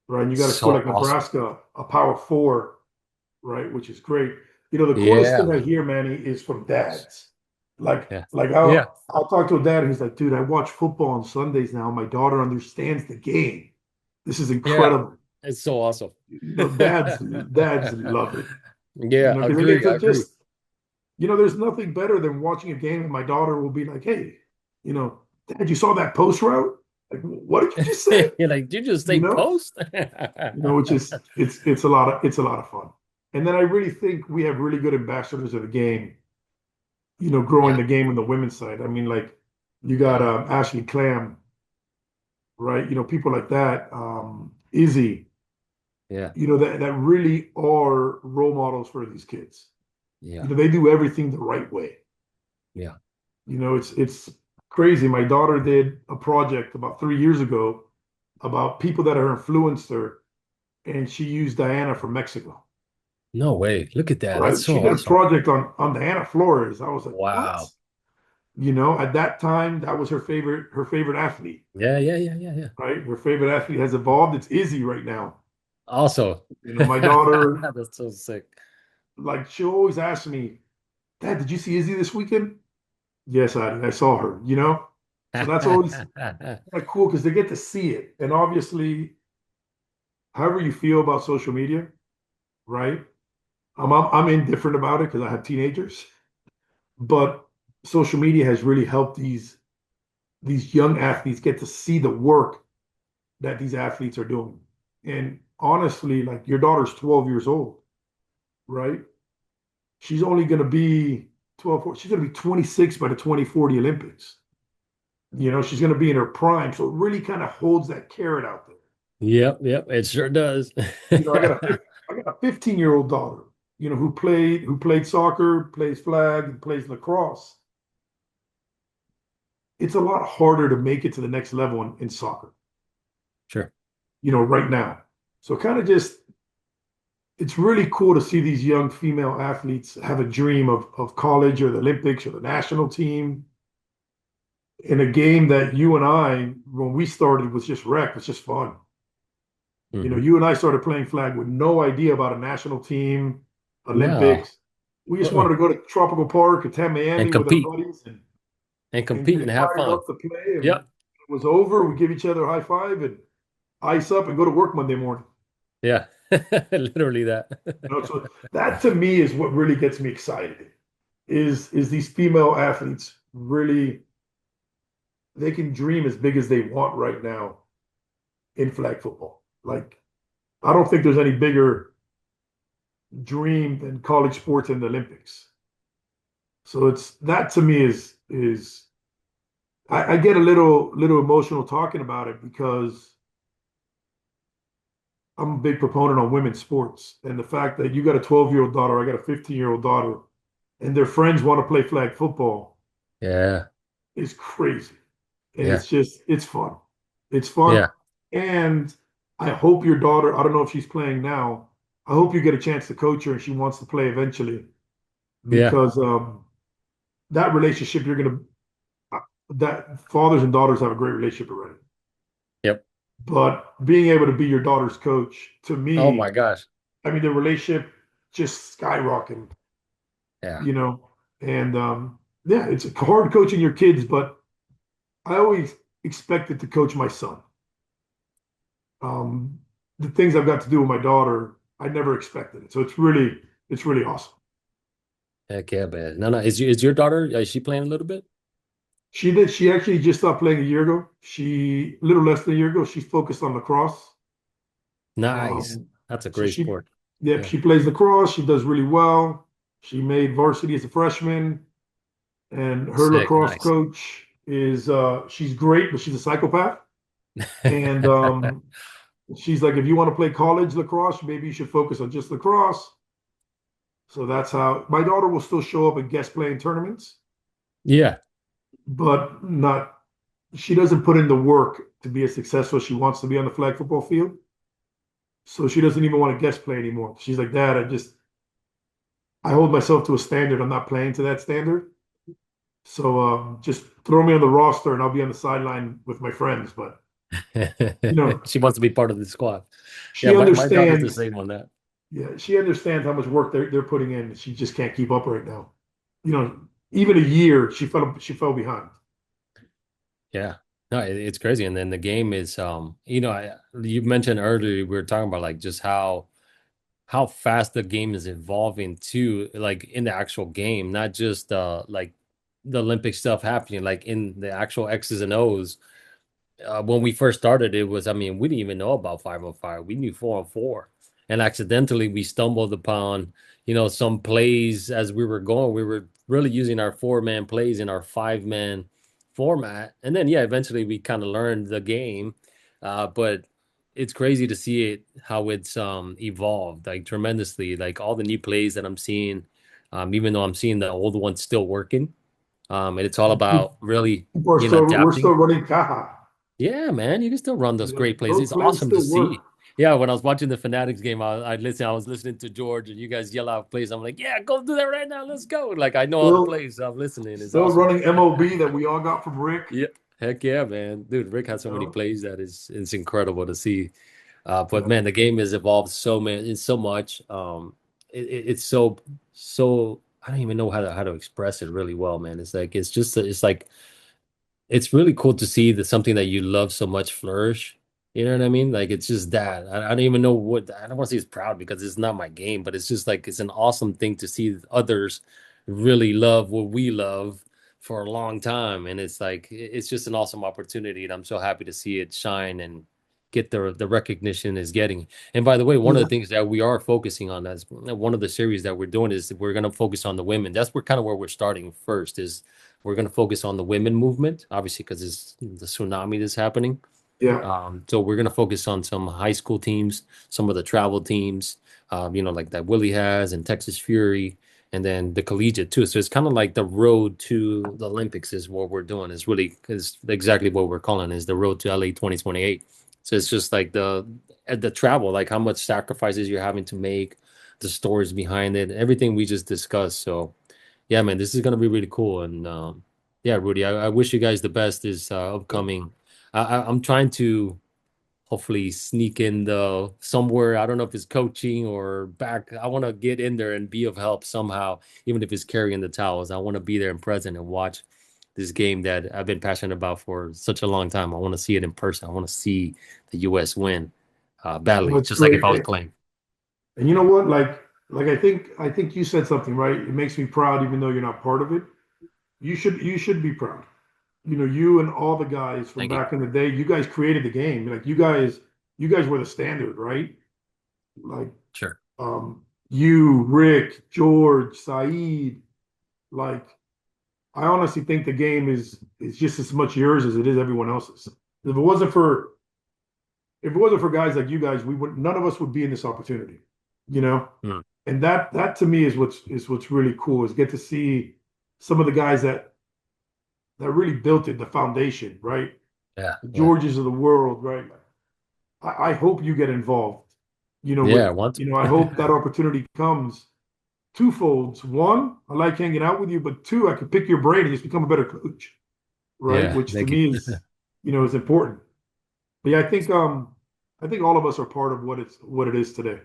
right? And you got a school So like awesome. Nebraska, a Power Four, right, which is great. The coolest Yeah, thing I man. hear, Manny, is from dads. Like, Yeah. like Yeah. I'll talk to a dad who's like, dude, I watch football on Sundays now. My daughter understands the game. This is Yeah. incredible. It's so awesome. Dads love it. Yeah, Because agree. I agree. there's nothing better than watching a game and my daughter will be like, hey, Dad, you saw that post route? Like, what did you just say? You're like, did you just You say know, post? which is it's a lot of fun. And then I really think we have really good ambassadors of the game, growing Yeah. the game on the women's side. I mean, like you got Yeah. Ashley Clam, right? People like that, Izzy, Yeah. that really are role models for these kids. Yeah. They do everything the right way. Yeah. It's crazy. My daughter did a project about 3 years ago about people that are influencer, and she used Diana from Mexico. No way. Look at that. That's Right? so She did a awesome. project on Diana Flores. I was like, what? Wow. At that time, that was her favorite athlete. Yeah. Yeah. Yeah. Yeah. Yeah. Right? Her favorite athlete has evolved. It's Izzy right now. Also, My daughter, that's so sick. like, she always asks me, Dad, did you see Izzy this weekend? Yes, I saw her. So that's always like cool because they get to see it. And obviously, however you feel about social media, right? I'm indifferent about it because I have teenagers, but social media has really helped these young athletes get to see the work that these athletes are doing. And honestly, like your daughter's 12 years old, right? She's only going to be 12, she's going to be 26 by the 2040 Olympics. She's going to be in her prime. So it really kind of holds that carrot out there. Yep. Yep. It sure does. I got a 15-year-old daughter, who played soccer, plays flag, and plays lacrosse. It's a lot harder to make it to the next level in soccer, Sure. right now. So kind of just it's really cool to see these young female athletes have a dream of college or the Olympics or the national team in a game that you and I, when we started, was just rec, was just fun. Hmm. You and I started playing flag with no idea about a national team, No. Olympics. We just wanted Uh-uh. to go to Tropical Park at And Tamiami with our compete buddies and and compete get and have fired fun. up to play. And Yep. it was over. We give each other a high five and ice up and go to work Monday morning. Yeah. Literally that. So that to me is what really gets me excited. Is these female athletes really they can dream as big as they want right now in flag football. Like I don't think there's any bigger dream than college sports and the Olympics. So it's that to me is I get a little emotional talking about it because I'm a big proponent on women's sports and the fact that you got a 12-year-old daughter, I got a 15-year-old daughter, and their friends want to play flag football Yeah. is crazy. And Yeah. it's fun. It's fun. Yeah. And I hope your daughter, I don't know if she's playing now, I hope you get a chance to coach her and she wants to play eventually Yeah. because that relationship you're gonna that fathers and daughters have a great relationship already. Yep. But being able to be your daughter's coach, to Oh my me, gosh. I mean, the relationship just skyrocketing, Yeah. you know. And yeah, it's hard coaching your kids, but I always expected to coach my son. Um, the things I've got to do with my daughter, I never expected it. So it's really awesome. Heck yeah, man. No, no. Is your daughter, is she playing a little bit? She did. She actually just stopped playing a year ago. A little less than a year ago. She's focused on lacrosse. Nice. Um, That's a so great sport. yep, Yeah. she plays lacrosse. She does really well. She made varsity as a freshman, and her Sick. lacrosse Nice. coach is she's great, but she's a psychopath. And she's like, if you want to play college lacrosse, maybe you should focus on just lacrosse. So that's how my daughter will still show up and guest play in tournaments, Yeah. but not. She doesn't put in the work to be as successful as she wants to be on the flag football field. So she doesn't even want to guest play anymore. She's like, Dad, I hold myself to a standard. I'm not playing to that standard. So just throw me on the roster and I'll be on the sideline with my friends. But you know, She wants to be part of the squad. Yeah, she my daughter's the understands. same on that. Yeah, she understands how much work they're putting in. She just can't keep up right now. You know, even a year, she fell behind. Yeah. No, it's crazy. And then the game is you mentioned earlier we were talking about like just how fast the game is evolving too, like in the actual game, not just like the Olympic stuff happening, like in the actual X's and O's. When we first started, it was, I mean, we didn't even know about 5-on-5. We knew 4-on-4. And accidentally we stumbled upon, some plays as we were going. We were really using our 4-man plays in our 5-man format. And then, yeah, eventually we kind of learned the game. But it's crazy to see it, how it's evolved like tremendously. Like all the new plays that I'm seeing, even though I'm seeing the old ones still working. And it's all about really, People are still we're still adapting. running Caja. Yeah, man, you can still run those You know, great plays. those It's plays awesome to still work. see. Yeah, when I was watching the Fanatics game, I was listening to George, and you guys yell out plays. I'm like, yeah, go do that right now. Let's go. Like I know all the Still plays. So I'm listening. It's still awesome. running MOB that we all got from Rick. Yeah, heck yeah, man, dude. Rick has You so many know, plays that it's incredible to see. But yeah, man, the game has evolved so much. It's so I don't even know how to express it really well, man. It's like it's like it's really cool to see that something that you love so much flourish. You know what I mean? Like it's just that. I don't even know what I don't want to say it's proud because it's not my game, but it's just like it's an awesome thing to see others really love what we love for a long time. And it's like it's just an awesome opportunity. And I'm so happy to see it shine and get the recognition it's getting. And by the way, one of the yeah, things that we are focusing on as one of the series that we're doing is we're gonna focus on the women. That's where kind of where we're starting first is we're going to focus on the women movement, obviously, because it's the tsunami that's happening. yeah. So we're going to focus on some high school teams, some of the travel teams, like that Willie has and Texas Fury, and then the collegiate too. So it's kind of like the road to the Olympics is what we're doing. Is exactly what we're calling is the road to LA 2028. So it's just like the travel, like how much sacrifices you're having to make, the stories behind it, everything we just discussed. So yeah, man, this is gonna be really cool. And yeah, Rudy, I wish you guys the best this upcoming. I'm trying to hopefully sneak in the somewhere. I don't know if it's coaching or back. I want to get in there and be of help somehow, even if it's carrying the towels. I want to be there and present and watch this game that I've been passionate about for such a long time. I want to see it in person. I want to see the U.S. win Well, badly, it's just like if great. I was playing. And you know what? Like I think you said something right. It makes me proud, even though you're not part of it. You should be proud. You know, you and all the guys from Thank you. back in the day, you guys created the game. Like you guys were the standard, right? Like Sure. you, Rick, George, Saeed, like I honestly think the game is just as much yours as it is everyone else's. If it wasn't for guys like you guys, we would none of us would be in this opportunity, you know? Mm, And that to me is what's really cool is get to see some of the guys that really built it, the foundation, right? yeah. The Yeah. Georges of the world, right? I hope you get involved. You know, Yeah, with I want I hope that opportunity comes twofolds. One, I like hanging out with you, but two, I could pick your brain and just become a better coach, right? Yeah, Which to thank you. me is, is important. But yeah, I think all of us are part of what it is today.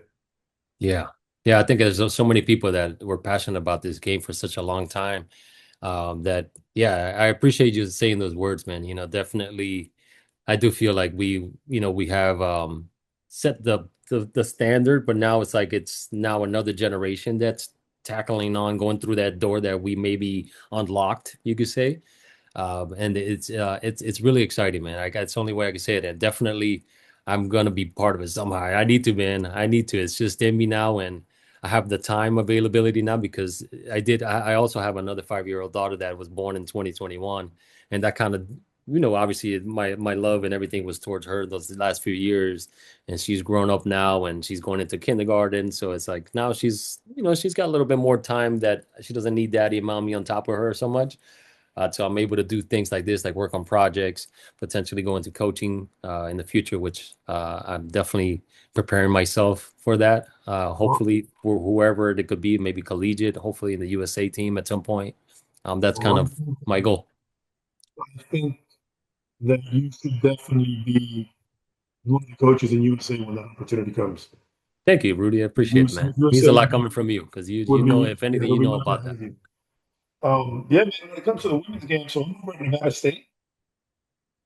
Yeah. Yeah, I think there's so many people that were passionate about this game for such a long time. That yeah, I appreciate you saying those words, man. Definitely I do feel like we have set the standard, but now it's like it's now another generation that's tackling on going through that door that we maybe unlocked, you could say. And it's really exciting, man. It's the only way I can say it. And definitely, I'm gonna be part of it somehow. I need to, man. I need to. It's just in me now, and I have the time availability now because I also have another 5-year-old daughter that was born in 2021, and that kind of obviously my love and everything was towards her those last few years, and she's grown up now and she's going into kindergarten, so it's like now she's got a little bit more time that she doesn't need daddy and mommy on top of her so much. So I'm able to do things like this, like work on projects, potentially go into coaching in the future, which I'm definitely preparing myself for that. Well, Hopefully, for whoever it could be, maybe collegiate, hopefully in the USA team at some point. That's kind of my goal. I think that you should definitely be one of the coaches in USA when that opportunity comes. Thank you, Rudy. I appreciate it, man. Means USA a lot coming from you because you would know, be if anything, would you be know one of about my that. favorite. Yeah, man, when it comes to the women's game, so I'm over at Nevada State,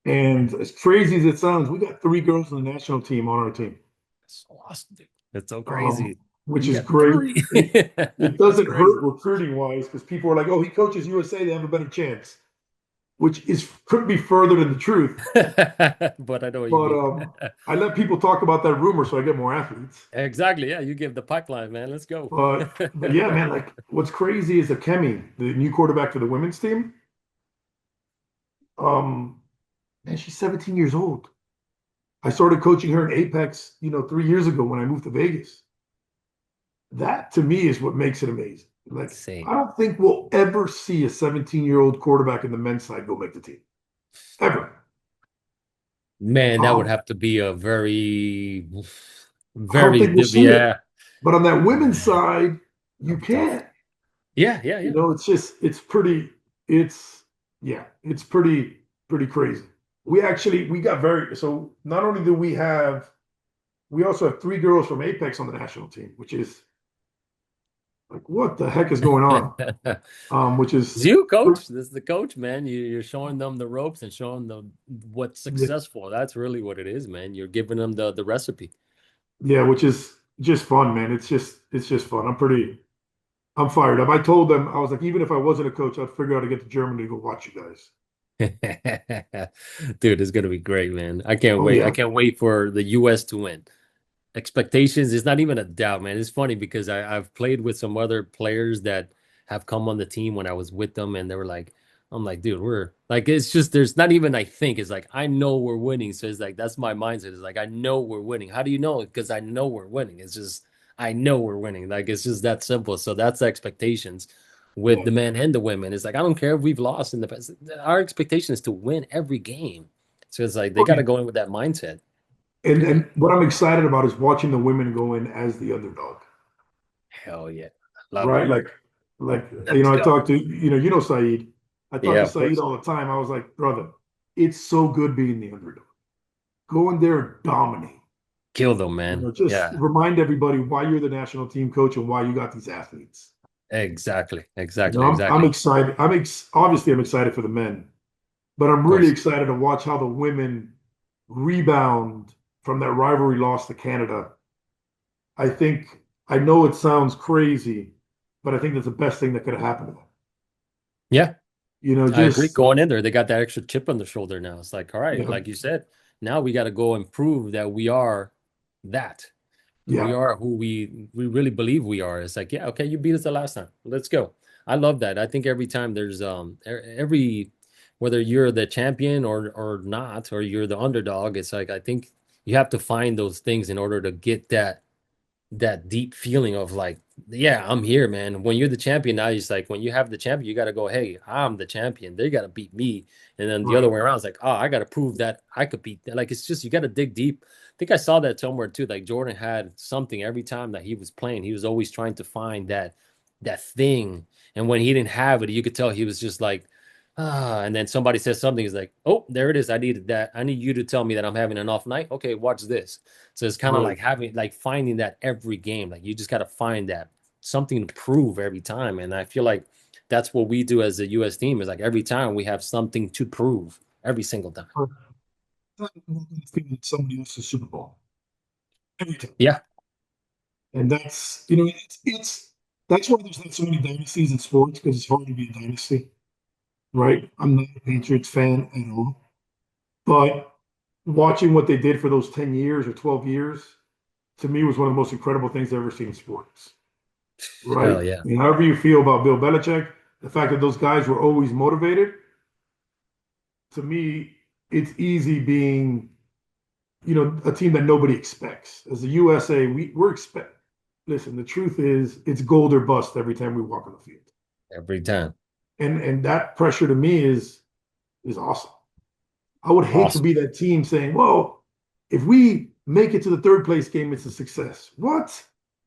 and as crazy as it sounds, we got three girls on the national team on our team, That's so awesome, dude. That's so um, crazy. which You is got great. three. It That's doesn't crazy. hurt recruiting wise because people are like, "Oh, he coaches USA, they have a better chance," which is couldn't be further than the truth. But I know what you But mean. I let people talk about that rumor so I get more athletes. Exactly. Yeah, you give the pipeline, man. Let's go. But yeah, man, like what's crazy is Akemi, the new quarterback for the women's team. Um, man, she's 17 years old. I started coaching her in Apex, 3 years ago when I moved to Vegas. That to me is what makes it amazing. Like, I Same. don't think we'll ever see a 17-year-old quarterback in the men's side go make the team. Ever. Man, that would Um, have to be a very, I don't very, think we'll see it. yeah. But on that women's Man, side, you that'll be tough. can't. Yeah, yeah, yeah. It's pretty, it's, yeah, it's pretty crazy. We got so not only do we also have three girls from Apex on the national team, which is like, what the heck is going on? Which It's is, you, coach. This is the coach, man. You're showing them the ropes and showing them what's yeah, successful. That's really what it is, man. You're giving them the recipe. yeah, which is just fun, man. It's just fun. I'm fired up. I told them, I was like, even if I wasn't a coach, I'd figure out to get to Germany to go watch you guys. Dude, it's gonna be great, man. I can't Oh wait. I yeah. can't wait for the US to win. Expectations is not even a doubt, man. It's funny because I've played with some other players that have come on the team when I was with them, and they were like, I'm like, dude, we're like, it's just there's not even I think it's like I know we're winning. So it's like that's my mindset. It's like I know we're winning. How do you know it? Because I know we're winning. It's just I know we're winning. Like it's just that simple. So that's the expectations with Yeah. the men and the women. It's like I don't care if we've lost in the past. Our expectation is to win every game. So it's like they Oh, got yeah. to go in with that mindset. And what I'm excited about is watching the women go in as the underdog, Hell yeah. Love it. right? Like Let's I go. talk to Saeed. I talk Yeah, to of Saeed course. all the time. I was like, brother, it's so good being the underdog. Go in there and dominate. Kill them, man. Just Yeah, remind everybody why you're the national team coach and why you got these athletes. exactly. Exactly. I'm Exactly. excited. Obviously I'm excited for the men, but I'm Of really course. excited to watch how the women rebound from that rivalry loss to Canada. I know it sounds crazy, but I think that's the best thing that could have happened to them. Yeah, I agree. Just Going in there, they got that extra chip on the shoulder now. It's like, all right, yeah, like you said, now we got to go and prove that we are that. We yeah, are who we really believe we are. It's like, yeah, okay, you beat us the last time. Let's go. I love that. I think every time there's every whether you're the champion or not, or you're the underdog, it's like I think you have to find those things in order to get that deep feeling of like, yeah, I'm here, man. When you're the champion now, it's like when you have the champion, you got to go, hey, I'm the champion. They got to beat me. And then the other right. way around, it's like, oh, I got to prove that I could beat them. Like, it's just, you got to dig deep think I saw that somewhere too. Like Jordan had something every time that he was playing. He was always trying to find that thing. And when he didn't have it, you could tell he was just like, and then somebody says something, he's like, oh, there it is. I needed that. I need you to tell me that I'm having an off night. Okay, watch this. So it's kind of Right. like finding that every game. Like you just got to find that something to prove every time. And I feel like that's what we do as a US team is like every time we have something to prove every single time. Not going to feel like somebody else's Super Bowl every time. Yeah. And that's, it's that's why there's not so many dynasties in sports because it's hard to be a dynasty, right? I'm not a Patriots fan at all, but watching what they did for those 10 years or 12 years to me was one of the most incredible things I've ever seen in sports, right? Hell yeah. However you feel about Bill Belichick, the fact that those guys were always motivated, to me, it's easy being, a team that nobody expects. As the USA, we're expect. Listen, the truth is, it's gold or bust every time we walk on the field, Every time. and that pressure to me is awesome. I would hate to Awesome. be that team saying, "Well, if we make it to the third place game, it's a success." What?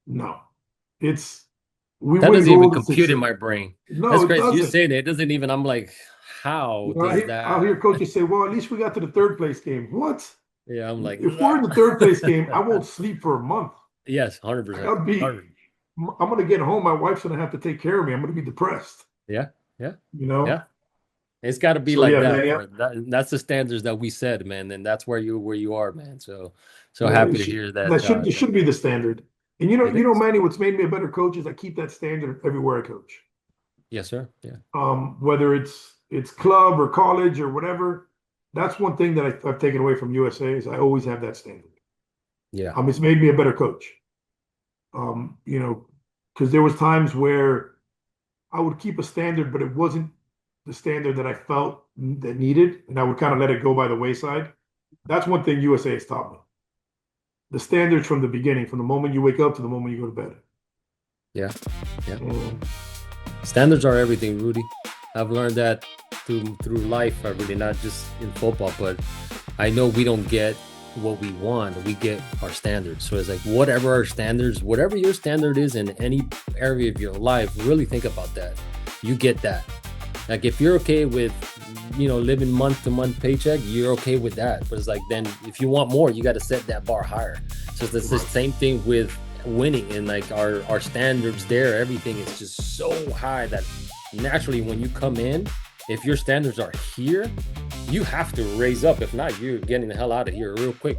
No, it's we That win doesn't even gold, it's compute in success. my brain. No, That's it crazy. You doesn't. saying it doesn't even, I'm like, how does I'll hear that? coaches say, "Well, at least we got to the third place game." What? Yeah, I'm like, If we're in the third place game, I won't sleep for a month. yes, Like, 100%. I'll be. 100. I'm gonna get home. My wife's gonna have to take care of me. I'm gonna be depressed. Yeah, yeah, You know. yeah. It's got to be So like yeah, that man. Yeah, for that. That's the standards that we set, man, and that's where you are, man. So yeah. happy to hear that. It should be the standard. And It is. Manny, what's made me a better coach is I keep that standard everywhere I coach. Yes, sir. Yeah, Whether it's club or college or whatever. That's one thing that I've taken away from USA is I always have that standard. yeah. It's made me a better coach. Because there was times where I would keep a standard, but it wasn't the standard that I felt that needed, and I would kind of let it go by the wayside. That's one thing USA has taught me. The standards from the beginning, from the moment you wake up to the moment you go to bed. Yeah, yeah. And Standards are everything, Rudy. I've learned that through life. I really not just in football, but I know we don't get what we want. We get our standards. So it's like whatever our standards, whatever your standard is in any area of your life, really think about that. You get that. Like if you're okay with, living month to month paycheck, you're okay with that. But it's like then if you want more, you got to set that bar higher. So it's the same thing with winning and like our standards there. Everything is just so high that naturally when you come in, if your standards are here, you have to raise up. If not, you're getting the hell out of here real quick.